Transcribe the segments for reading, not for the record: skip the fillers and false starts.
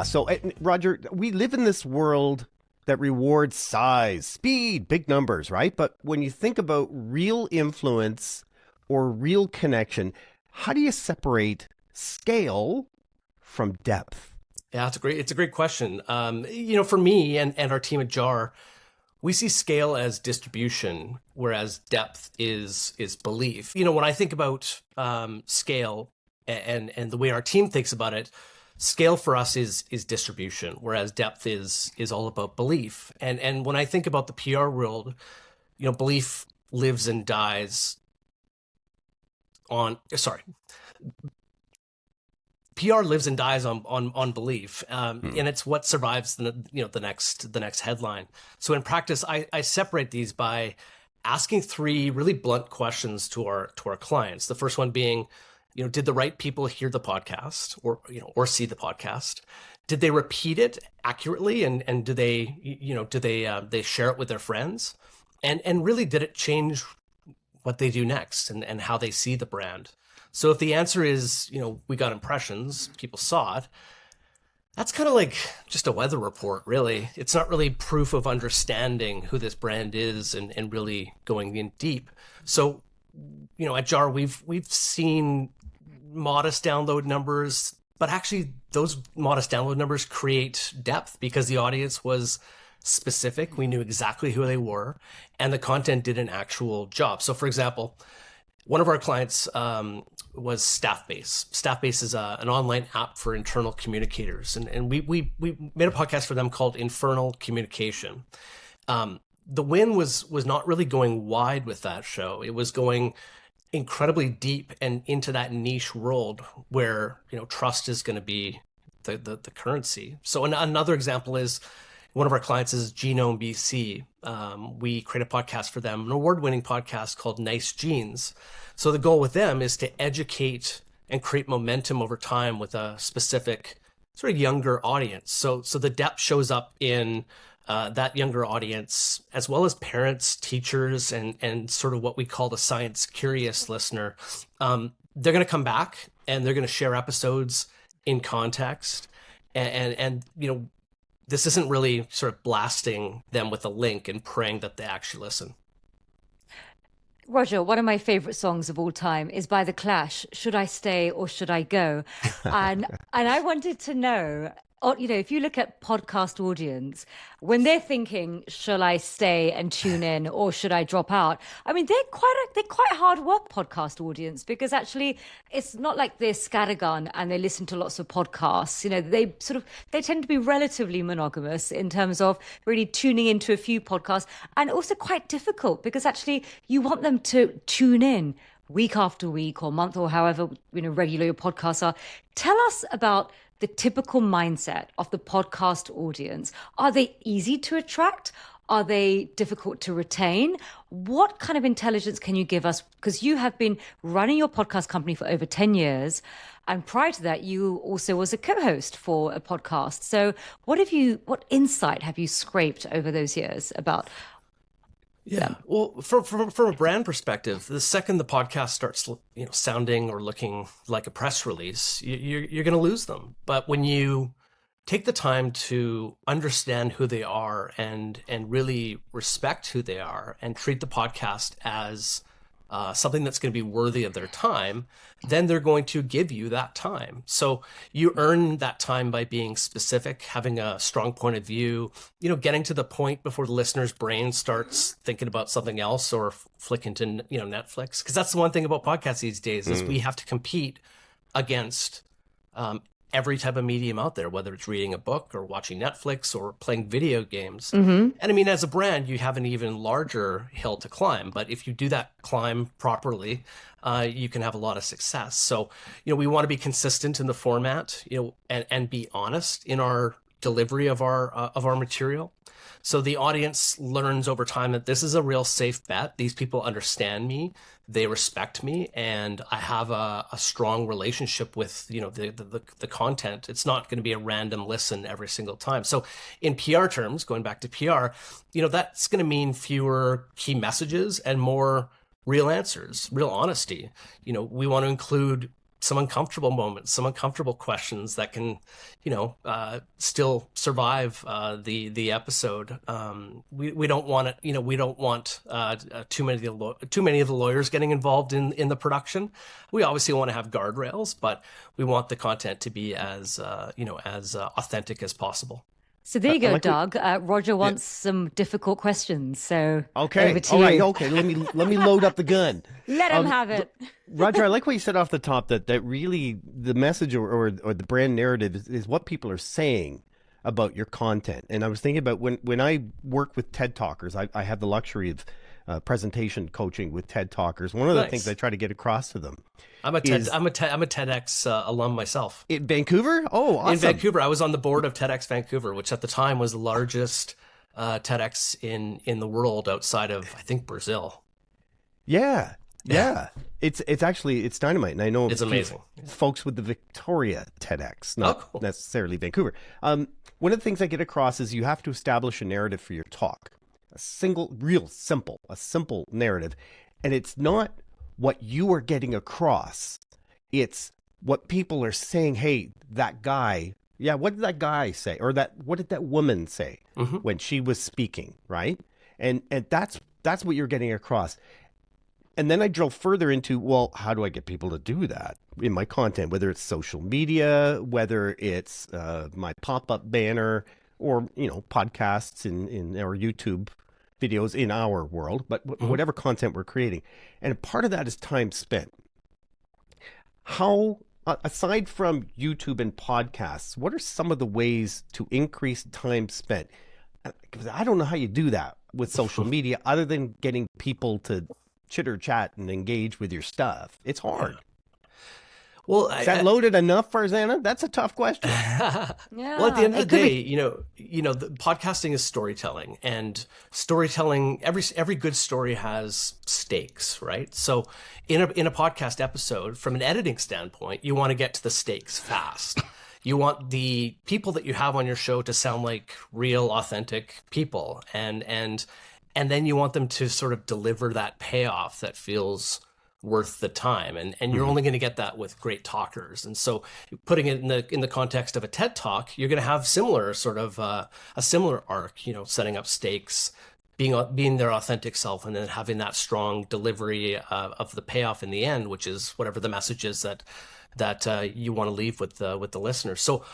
Yeah. So, Roger, we live in this world that rewards size, speed, big numbers, right? But when you think about real influence or real connection, how do you separate scale from depth? Yeah, it's a great question. For me and our team at JAR, we see scale as distribution, whereas depth is belief. When I think about scale and the way our team thinks about it, scale for us is distribution, whereas depth is all about belief. And when I think about the PR world, belief lives and dies on. Sorry. PR lives and dies on belief, and it's what survives the next headline. So in practice, I separate these by asking three really blunt questions to our clients. The first one being, did the right people hear the podcast or see the podcast? Did they repeat it accurately, and do they share it with their friends? And really, did it change what they do next and how they see the brand? So if the answer is, we got impressions, people saw it, that's kind of like just a weather report, really. It's not really proof of understanding who this brand is and really going in deep. So, at JAR, we've seen modest download numbers, but actually those modest download numbers create depth because the audience was specific. We knew exactly who they were, and the content did an actual job. So for example, one of our clients was Staffbase. Staffbase is an online app for internal communicators. And we made a podcast for them called Infernal Communication. The win was not really going wide with that show. It was going incredibly deep and into that niche world where, trust is going to be the currency. So another example is one of our clients is Genome BC. We create a podcast for them, an award-winning podcast called Nice Genes. So the goal with them is to educate and create momentum over time with a specific sort of younger audience. So the depth shows up in that younger audience, as well as parents, teachers, and sort of what we call the science curious listener. They're going to come back and they're going to share episodes in context. And this isn't really sort of blasting them with a link and praying that they actually listen. Roger, one of my favorite songs of all time is by The Clash, Should I Stay or Should I Go? And I wanted to know, if you look at podcast audience, when they're thinking, shall I stay and tune in or should I drop out? I mean, they're quite hard work podcast audience because actually it's not like they're scattergun and they listen to lots of podcasts. They tend to be relatively monogamous in terms of really tuning into a few podcasts, and also quite difficult because actually you want them to tune in week after week or month or however, regular your podcasts are. Tell us about the typical mindset of the podcast audience. Are they easy to attract? Are they difficult to retain? What kind of intelligence can you give us? Because you have been running your podcast company for over 10 years. And prior to that, you also was a co-host for a podcast. So what insight have you scraped over those years about? Yeah. Well, from a brand perspective, the second the podcast starts, sounding or looking like a press release, you're going to lose them. But when you take the time to understand who they are and really respect who they are and treat the podcast as something that's going to be worthy of their time, then they're going to give you that time. So you earn that time by being specific, having a strong point of view, getting to the point before the listener's brain starts thinking about something else or flicking to, Netflix. Because that's the one thing about podcasts these days is we have to compete against every type of medium out there, whether it's reading a book or watching Netflix or playing video games. Mm-hmm. And I mean, as a brand, you have an even larger hill to climb. But if you do that climb properly, you can have a lot of success. So, we want to be consistent in the format, and be honest in our delivery of our material. So the audience learns over time that this is a real safe bet. These people understand me, they respect me, and I have a strong relationship with the content. It's not going to be a random listen every single time. So in PR terms, going back to PR, that's going to mean fewer key messages and more real answers, real honesty. We want to include some uncomfortable moments, some uncomfortable questions that can, still survive the episode. We don't want it. We don't want too many of the lawyers getting involved in the production. We obviously want to have guardrails, but we want the content to be as authentic as possible. So there you go, Doug. Roger wants some difficult questions. So okay, over to all right, you. okay. Let me load up the gun. Let him have it. Roger, I like what you said off the top that really the message or the brand narrative is what people are saying about your content. And I was thinking about when I work with TED Talkers, I have the luxury of presentation coaching with TED Talkers. One of the things I try to get across to them. I'm a TEDx alum myself. In Vancouver? Oh, awesome. In Vancouver, I was on the board of TEDx Vancouver, which at the time was the largest TEDx in the world outside of, I think, Brazil. Yeah. It's dynamite, and I know it's amazing. Folks with the Victoria TEDx, not cool. necessarily Vancouver. One of the things I get across is you have to establish a narrative for your talk, a simple narrative, and it's not what you are getting across. It's what people are saying. Hey, that guy. Yeah, what did that guy say? Or what did that woman say when she was speaking, right? And that's what you're getting across. And then I drove further into, well, how do I get people to do that in my content, whether it's social media, whether it's my pop-up banner or, podcasts in our YouTube videos in our world, but whatever content we're creating. And part of that is time spent. How, aside from YouTube and podcasts, what are some of the ways to increase time spent? Because I don't know how you do that with social media other than getting people to chitter chat and engage with your stuff. It's hard. Well, is that loaded enough, Farzana? That's a tough question. Well, at the end of the day, the podcasting is storytelling, and storytelling. Every good story has stakes, right? So, in a podcast episode, from an editing standpoint, you want to get to the stakes fast. You want the people that you have on your show to sound like real, authentic people, and then you want them to sort of deliver that payoff that feels worth the time, and you're only going to get that with great talkers. And so putting it in the context of a TED Talk, you're going to have similar sort of a similar arc, setting up stakes, being their authentic self, and then having that strong delivery of the payoff in the end, which is whatever the message is that you want to leave with the listener. So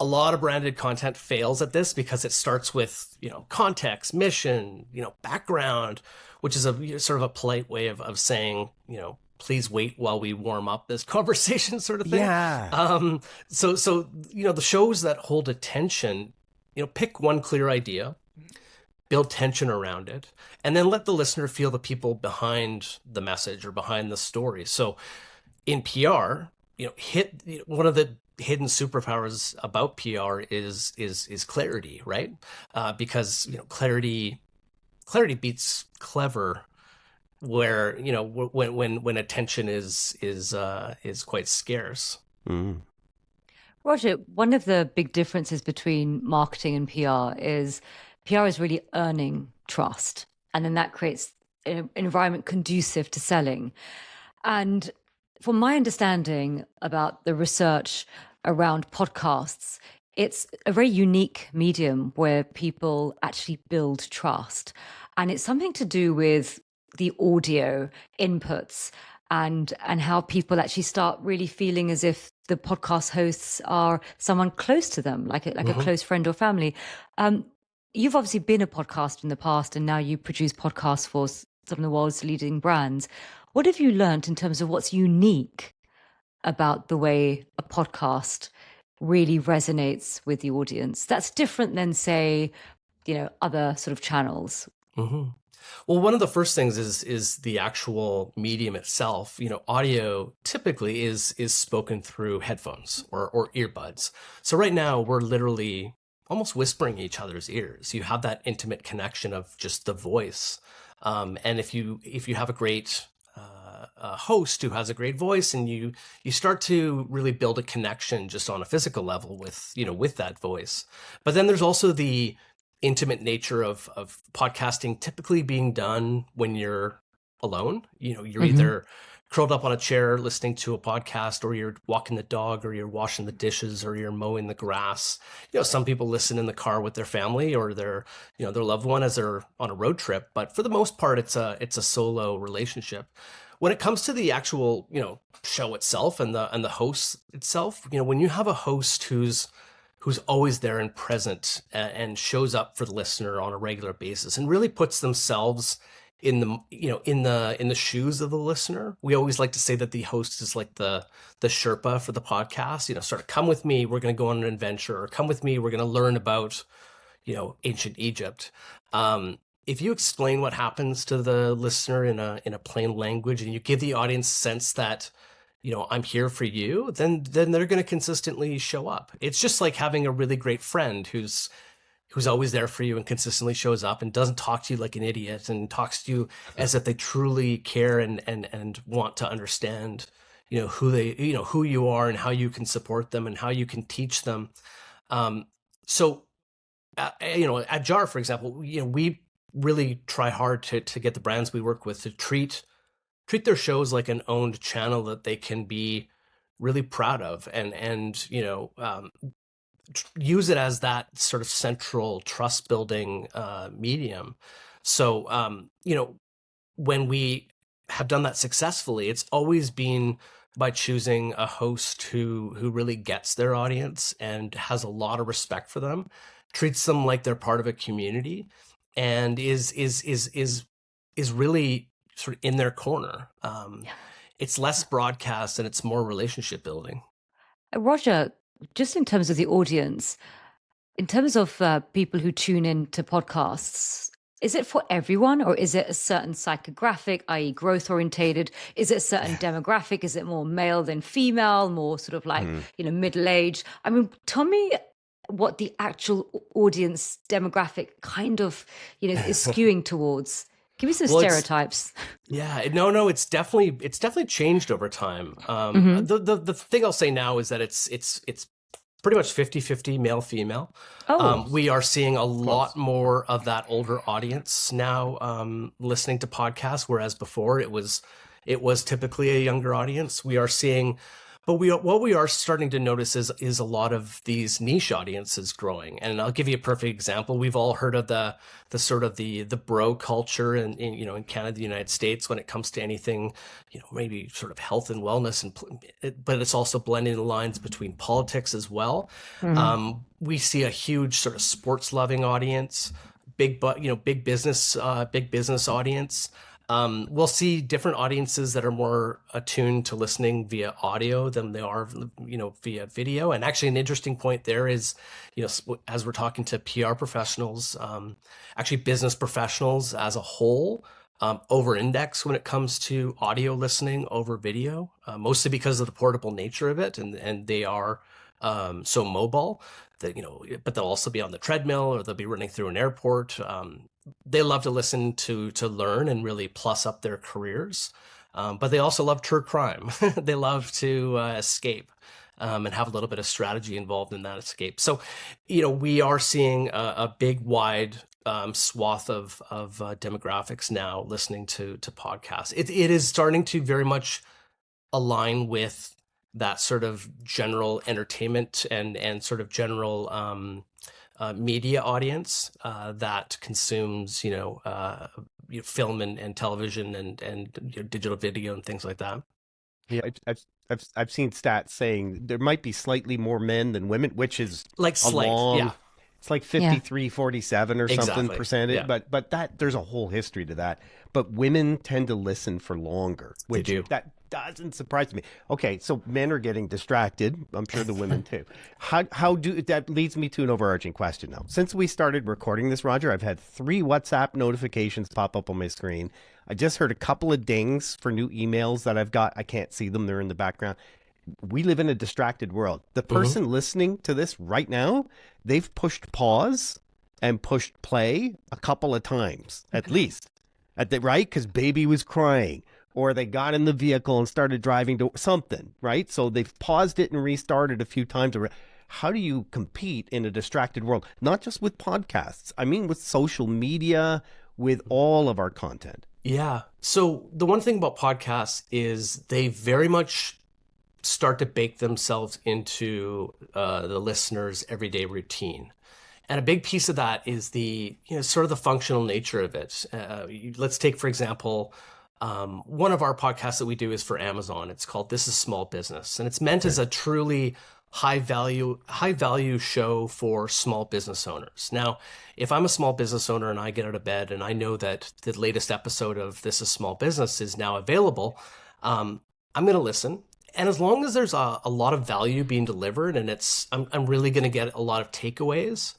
a lot of branded content fails at this because it starts with, context, mission, background, which is a sort of a polite way of saying, please wait while we warm up this conversation sort of thing. Yeah. So, the shows that hold attention, pick one clear idea, build tension around it, and then let the listener feel the people behind the message or behind the story. So in PR, one of the hidden superpowers about PR is clarity, right? Because clarity beats clever, where when attention is quite scarce. Roger, one of the big differences between marketing and PR is really earning trust, and then that creates an environment conducive to selling. And from my understanding about the research around podcasts, it's a very unique medium where people actually build trust. And it's something to do with the audio inputs and how people actually start really feeling as if the podcast hosts are someone close to them, like a close friend or family. You've obviously been a podcaster in the past, and now you produce podcasts for some of the world's leading brands. What have you learned in terms of what's unique about the way a podcast really resonates with the audience that's different than, say, other sort of channels? Mm-hmm. Well, one of the first things is the actual medium itself. Audio typically is spoken through headphones or earbuds. So right now we're literally almost whispering each other's ears. You have that intimate connection of just the voice. And if you have a great host who has a great voice, and you start to really build a connection just on a physical level with that voice. But then there's also the intimate nature of podcasting typically being done when you're alone. You're either curled up on a chair listening to a podcast, or you're walking the dog, or you're washing the dishes, or you're mowing the grass. Some people listen in the car with their family or their loved one as they're on a road trip. But for the most part, it's a solo relationship. When it comes to the actual, show itself and the host itself, when you have a host who's always there and present and shows up for the listener on a regular basis and really puts themselves in the shoes of the listener. We always like to say that the host is like the Sherpa for the podcast, sort of come with me, we're going to go on an adventure, or come with me, we're going to learn about, ancient Egypt. If you explain what happens to the listener in a plain language, and you give the audience a sense that, I'm here for you, then they're going to consistently show up. It's just like having a really great friend who's always there for you and consistently shows up and doesn't talk to you like an idiot, and talks to you as if they truly care and want to understand, who you are and how you can support them and how you can teach them. So at JAR, for example, we really try hard to get the brands we work with to treat their shows like an owned channel that they can be really proud of, and use it as that sort of central trust building medium. So when we have done that successfully, it's always been by choosing a host who really gets their audience and has a lot of respect for them, treats them like they're part of a community, and is really sort of in their corner. It's less broadcast and it's more relationship building. Roger, just in terms of the audience, in terms of people who tune in to podcasts, is it for everyone, or is it a certain psychographic, i.e. growth orientated? Is it a certain demographic? Is it more male than female, more sort of like, middle age? I mean, tell me what the actual audience demographic kind of, is skewing towards. Give me some stereotypes. It's definitely changed over time. The thing I'll say now is that it's pretty much 50-50 male female. We are seeing a lot more of that older audience now listening to podcasts, whereas before it was typically a younger audience. We are seeing. But what we are starting to notice is a lot of these niche audiences growing. And I'll give you a perfect example. We've all heard of the sort of the bro culture in Canada, the United States, when it comes to anything, maybe sort of health and wellness, but it's also blending the lines between politics as well. We see a huge sort of sports loving audience, big business audience. We'll see different audiences that are more attuned to listening via audio than they are, via video. And actually an interesting point there is, as we're talking to PR professionals, actually business professionals as a whole, over index when it comes to audio listening over video, mostly because of the portable nature of it. And they are, so mobile that, but they'll also be on the treadmill, or they'll be running through an airport. They love to listen to learn and really plus up their careers. But they also love true crime. They love to escape and have a little bit of strategy involved in that escape. So, we are seeing a big, wide swath of demographics now listening to podcasts. It is starting to very much align with that sort of general entertainment and sort of general media audience that consumes, film and television and digital video and things like that. Yeah, I've seen stats saying there might be slightly more men than women, which is like it's like 53-47 or something percentage. Yeah. But that there's a whole history to that. But women tend to listen for longer, which that doesn't surprise me. Okay, so men are getting distracted. I'm sure the women too. How do that leads me to an overarching question now. Since we started recording this, Roger, I've had 3 WhatsApp notifications pop up on my screen. I just heard a couple of dings for new emails that I've got. I can't see them. They're in the background. We live in a distracted world. The person listening to this right now, they've pushed pause and pushed play a couple of times, at least. Right? Because baby was crying. Or they got in the vehicle and started driving to something, right? So they've paused it and restarted a few times. How do you compete in a distracted world? Not just with podcasts. I mean with social media, with all of our content. Yeah. So the one thing about podcasts is they very much start to bake themselves into the listener's everyday routine. And a big piece of that is the, sort of the functional nature of it. Let's take, for example, one of our podcasts that we do is for Amazon. It's called This is Small Business, and it's meant as a truly high value show for small business owners. Now, if I'm a small business owner and I get out of bed and I know that the latest episode of This is Small Business is now available, I'm going to listen. And as long as there's a lot of value being delivered and I'm really going to get a lot of takeaways.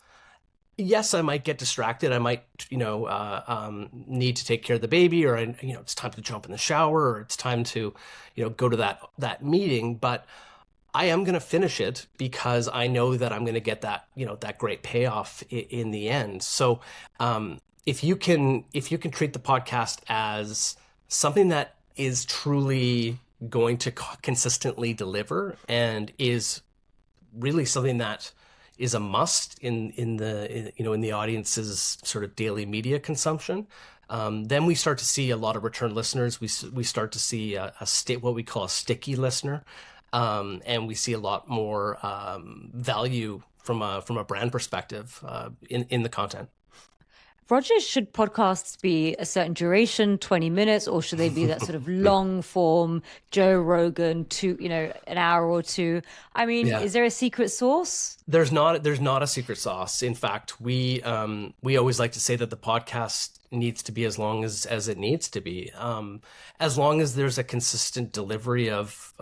Yes, I might get distracted. I might, need to take care of the baby, or it's time to jump in the shower, or it's time to, go to that meeting. But I am going to finish it because I know that I'm going to get that, that great payoff in the end. So, if you can treat the podcast as something that is truly going to consistently deliver and is really something that is a must in the audience's sort of daily media consumption, then we start to see a lot of return listeners. We start to see what we call a sticky listener, and we see a lot more value from a brand perspective in the content. Roger, should podcasts be a certain duration, 20 minutes, or should they be that sort of long form, Joe Rogan, an hour or two? I mean, Is there a secret sauce? There's not a secret sauce. In fact, we always like to say that the podcast needs to be as long as it needs to be. As long as there's a consistent delivery of,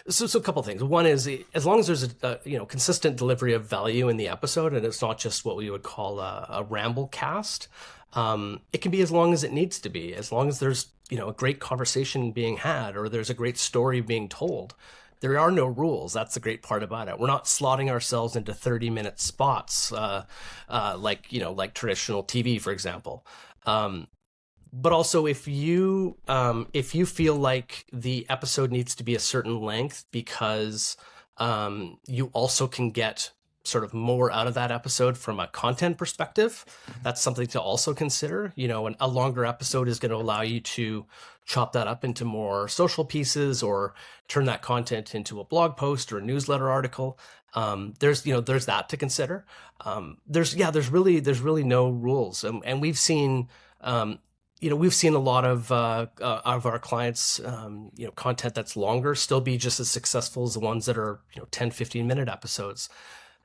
so a couple of things. One is, as long as there's a consistent delivery of value in the episode, and it's not just what we would call a ramble cast. It can be as long as it needs to be, as long as there's a great conversation being had, or there's a great story being told. There are no rules. That's the great part about it. We're not slotting ourselves into 30-minute spots like traditional TV, for example. But also, if you feel like the episode needs to be a certain length because you also can get sort of more out of that episode from a content perspective, that's something to also consider. A longer episode is going to allow you to chop that up into more social pieces or turn that content into a blog post or a newsletter article. There's that to consider. There's really no rules, and we've seen. We've seen a lot of our clients, content that's longer still be just as successful as the ones that are, 10, 15-minute episodes.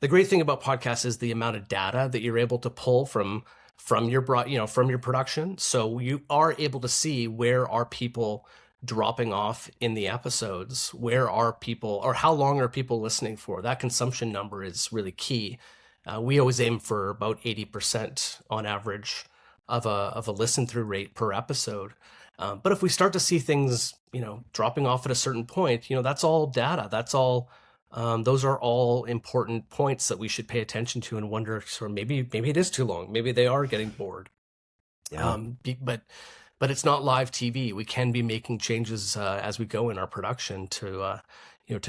The great thing about podcasts is the amount of data that you're able to pull from your production. So you are able to see where are people dropping off in the episodes, where are people, or how long are people listening for. That consumption number is really key. We always aim for about 80% on average of a listen through rate per episode. But if we start to see things, dropping off at a certain point, that's all data. That's all. Those are all important points that we should pay attention to and wonder, sort of maybe it is too long. Maybe they are getting bored. Yeah. But it's not live TV. We can be making changes as we go in our production to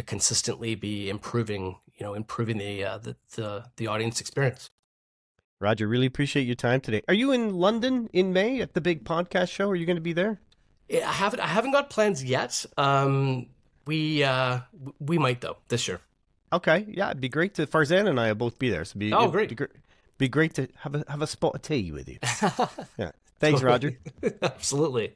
consistently be improving the audience experience. Roger, really appreciate your time today. Are you in London in May at the big podcast show? Are you going to be there? I haven't got plans yet. We might though this year. Okay, yeah, it'd be great to. Farzan and I will both be there. So great. Be great to have a spot of tea with you. Yeah, thanks, Roger. Absolutely.